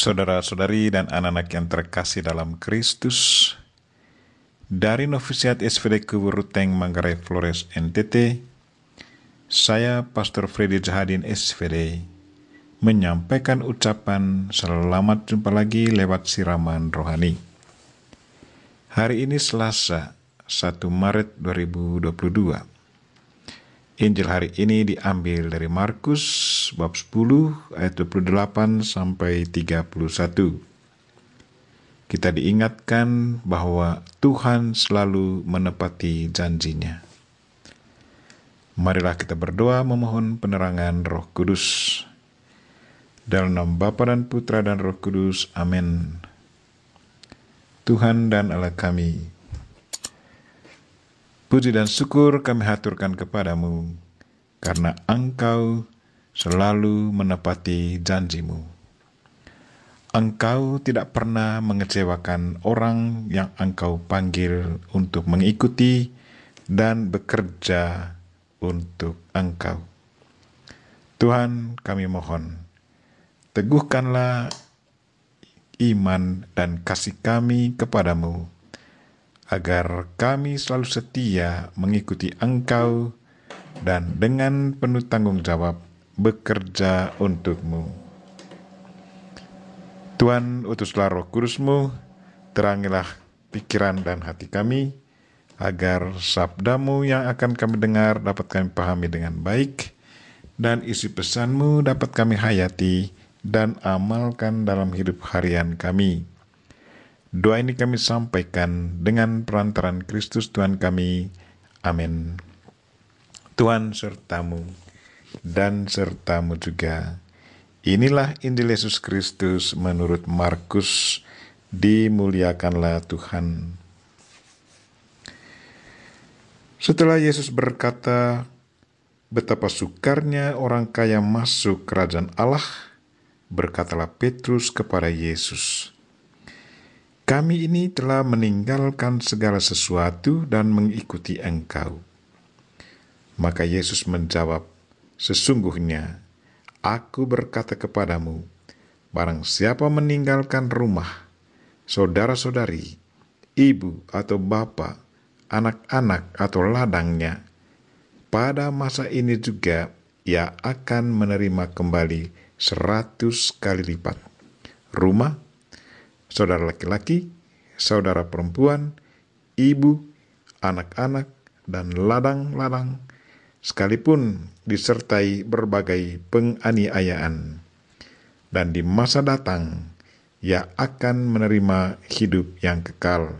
Saudara-saudari dan anak-anak yang terkasih dalam Kristus, dari Novisiat SVD Kuburuteng Manggarai Flores NTT, saya Pastor Freddy Jahadin SVD menyampaikan ucapan selamat jumpa lagi lewat siraman rohani. Hari ini Selasa 1 Maret 2022. Injil hari ini diambil dari Markus bab 10 ayat 28 sampai 31. Kita diingatkan bahwa Tuhan selalu menepati janjinya. Marilah kita berdoa memohon penerangan Roh Kudus. Dalam nama Bapa dan Putra dan Roh Kudus. Amin. Tuhan dan Allah kami, puji dan syukur kami haturkan kepadamu, karena Engkau selalu menepati janjimu. Engkau tidak pernah mengecewakan orang yang Engkau panggil untuk mengikuti dan bekerja untuk Engkau. Tuhan, kami mohon, teguhkanlah iman dan kasih kami kepadamu, agar kami selalu setia mengikuti Engkau dan dengan penuh tanggung jawab bekerja untuk-Mu. Tuhan, utuslah Roh Kudus-Mu, terangilah pikiran dan hati kami, agar sabda-Mu yang akan kami dengar dapat kami pahami dengan baik, dan isi pesan-Mu dapat kami hayati dan amalkan dalam hidup harian kami. Doa ini kami sampaikan dengan perantaran Kristus Tuhan kami. Amin. Tuhan sertamu dan sertamu juga. Inilah Injil Yesus Kristus menurut Markus. Dimuliakanlah Tuhan. Setelah Yesus berkata betapa sukarnya orang kaya masuk kerajaan Allah, berkatalah Petrus kepada Yesus, "Kami ini telah meninggalkan segala sesuatu dan mengikuti Engkau." Maka Yesus menjawab, "Sesungguhnya Aku berkata kepadamu, barang siapa meninggalkan rumah, saudara-saudari, ibu atau bapa, anak-anak atau ladangnya, pada masa ini juga ia akan menerima kembali 100 kali lipat. Rumah, saudara laki-laki, saudara perempuan, ibu, anak-anak, dan ladang-ladang, sekalipun disertai berbagai penganiayaan. Dan di masa datang, ia akan menerima hidup yang kekal.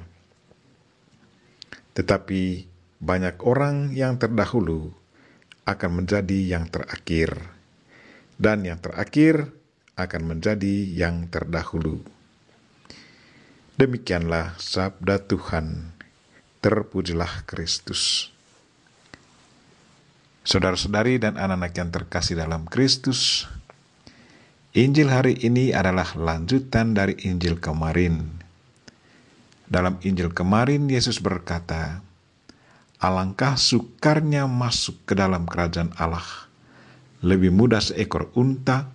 Tetapi banyak orang yang terdahulu akan menjadi yang terakhir, dan yang terakhir akan menjadi yang terdahulu." Demikianlah sabda Tuhan. Terpujilah Kristus. Saudara-saudari dan anak-anak yang terkasih dalam Kristus, Injil hari ini adalah lanjutan dari Injil kemarin. Dalam Injil kemarin, Yesus berkata, "Alangkah sukarnya masuk ke dalam kerajaan Allah. Lebih mudah seekor unta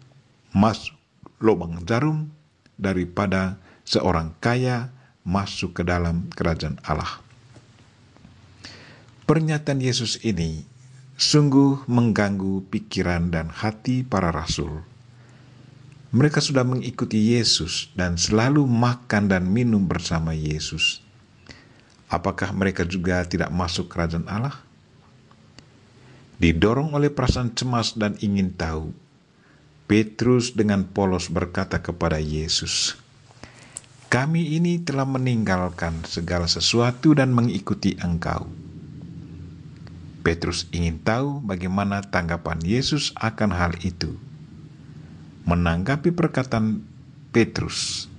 masuk lubang jarum daripada seorang kaya masuk ke dalam kerajaan Allah." Pernyataan Yesus ini sungguh mengganggu pikiran dan hati para rasul. Mereka sudah mengikuti Yesus dan selalu makan dan minum bersama Yesus. Apakah mereka juga tidak masuk kerajaan Allah? Didorong oleh perasaan cemas dan ingin tahu, Petrus dengan polos berkata kepada Yesus, "Kami ini telah meninggalkan segala sesuatu dan mengikuti Engkau." Petrus ingin tahu bagaimana tanggapan Yesus akan hal itu. Menanggapi perkataan Petrus,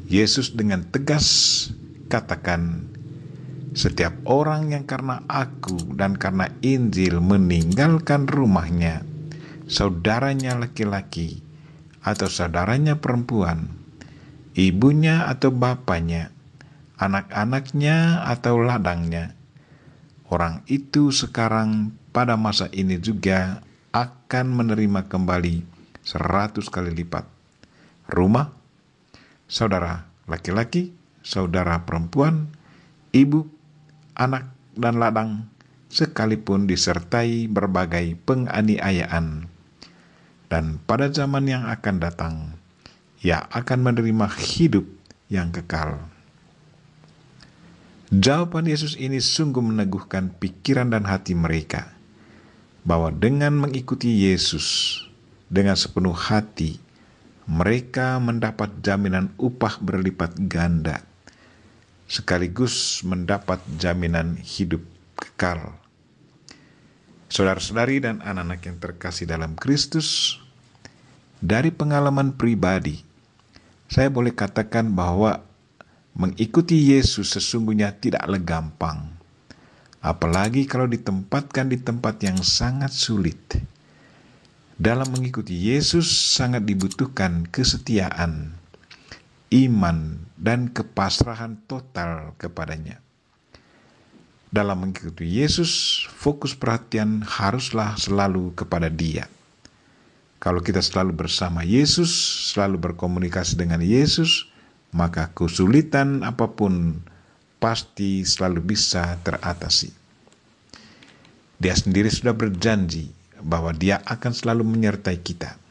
Yesus dengan tegas katakan, "Setiap orang yang karena Aku dan karena Injil meninggalkan rumahnya, saudaranya laki-laki atau saudaranya perempuan, ibunya atau bapaknya, anak-anaknya atau ladangnya, orang itu sekarang pada masa ini juga akan menerima kembali 100 kali lipat. Rumah, saudara laki-laki, saudara perempuan, ibu, anak, dan ladang, sekalipun disertai berbagai penganiayaan. Dan pada zaman yang akan datang, ia akan menerima hidup yang kekal. Jawaban Yesus ini sungguh meneguhkan pikiran dan hati mereka, bahwa dengan mengikuti Yesus dengan sepenuh hati, mereka mendapat jaminan upah berlipat ganda, sekaligus mendapat jaminan hidup kekal. Saudara-saudari dan anak-anak yang terkasih dalam Kristus, dari pengalaman pribadi, saya boleh katakan bahwa mengikuti Yesus sesungguhnya tidaklah gampang, apalagi kalau ditempatkan di tempat yang sangat sulit. Dalam mengikuti Yesus sangat dibutuhkan kesetiaan, iman, dan kepasrahan total kepadanya. Dalam mengikuti Yesus, fokus perhatian haruslah selalu kepada Dia. Kalau kita selalu bersama Yesus, selalu berkomunikasi dengan Yesus, maka kesulitan apapun pasti selalu bisa teratasi. Dia sendiri sudah berjanji bahwa Dia akan selalu menyertai kita.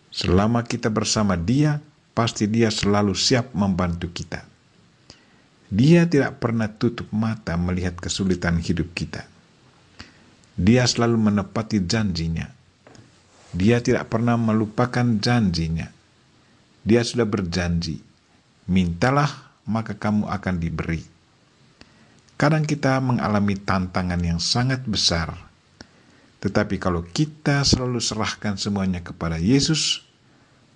Selama kita bersama Dia, pasti Dia selalu siap membantu kita. Dia tidak pernah tutup mata melihat kesulitan hidup kita. Dia selalu menepati janjinya. Dia tidak pernah melupakan janjinya. Dia sudah berjanji, mintalah maka kamu akan diberi. Kadang kita mengalami tantangan yang sangat besar, tetapi kalau kita selalu serahkan semuanya kepada Yesus,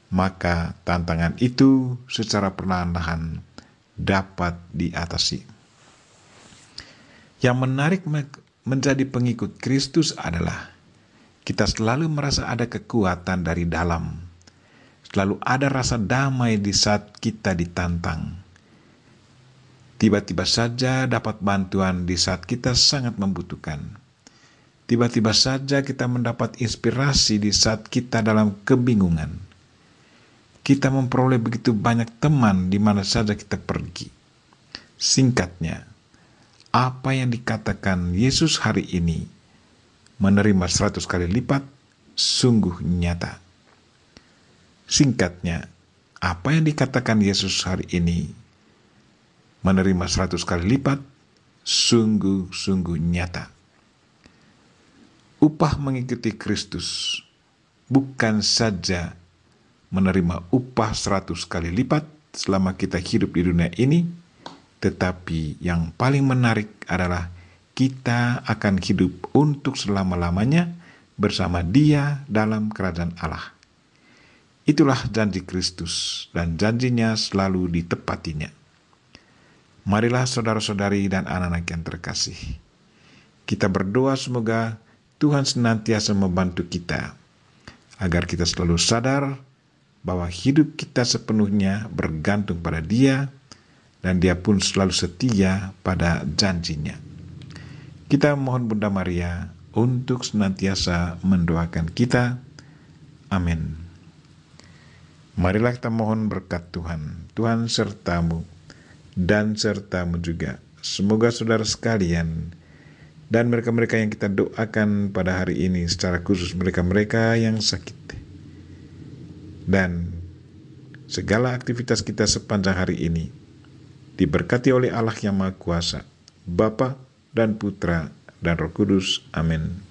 maka tantangan itu secara perlahan-lahan dapat diatasi. Yang menarik menjadi pengikut Kristus adalah kita selalu merasa ada kekuatan dari dalam. Selalu ada rasa damai di saat kita ditantang. Tiba-tiba saja dapat bantuan di saat kita sangat membutuhkan. Tiba-tiba saja kita mendapat inspirasi di saat kita dalam kebingungan. Kita memperoleh begitu banyak teman di mana saja kita pergi. Singkatnya, apa yang dikatakan Yesus hari ini, menerima 100 kali lipat, sungguh nyata. Singkatnya, apa yang dikatakan Yesus hari ini, menerima 100 kali lipat, sungguh-sungguh nyata. Upah mengikuti Kristus bukan saja menerima upah 100 kali lipat selama kita hidup di dunia ini, tetapi yang paling menarik adalah kita akan hidup untuk selama-lamanya bersama Dia dalam kerajaan Allah. Itulah janji Kristus, dan janjinya selalu ditepatinya. Marilah saudara-saudari dan anak-anak yang terkasih, kita berdoa semoga Tuhan senantiasa membantu kita, agar kita selalu sadar bahwa hidup kita sepenuhnya bergantung pada Dia, dan Dia pun selalu setia pada janjinya. Kita mohon Bunda Maria untuk senantiasa mendoakan kita. Amin. Marilah kita mohon berkat Tuhan. Tuhan sertamu dan sertamu juga. Semoga saudara sekalian dan mereka-mereka yang kita doakan pada hari ini, secara khusus mereka-mereka yang sakit, dan segala aktivitas kita sepanjang hari ini diberkati oleh Allah yang Maha Kuasa, Bapa dan Putra dan Roh Kudus. Amin.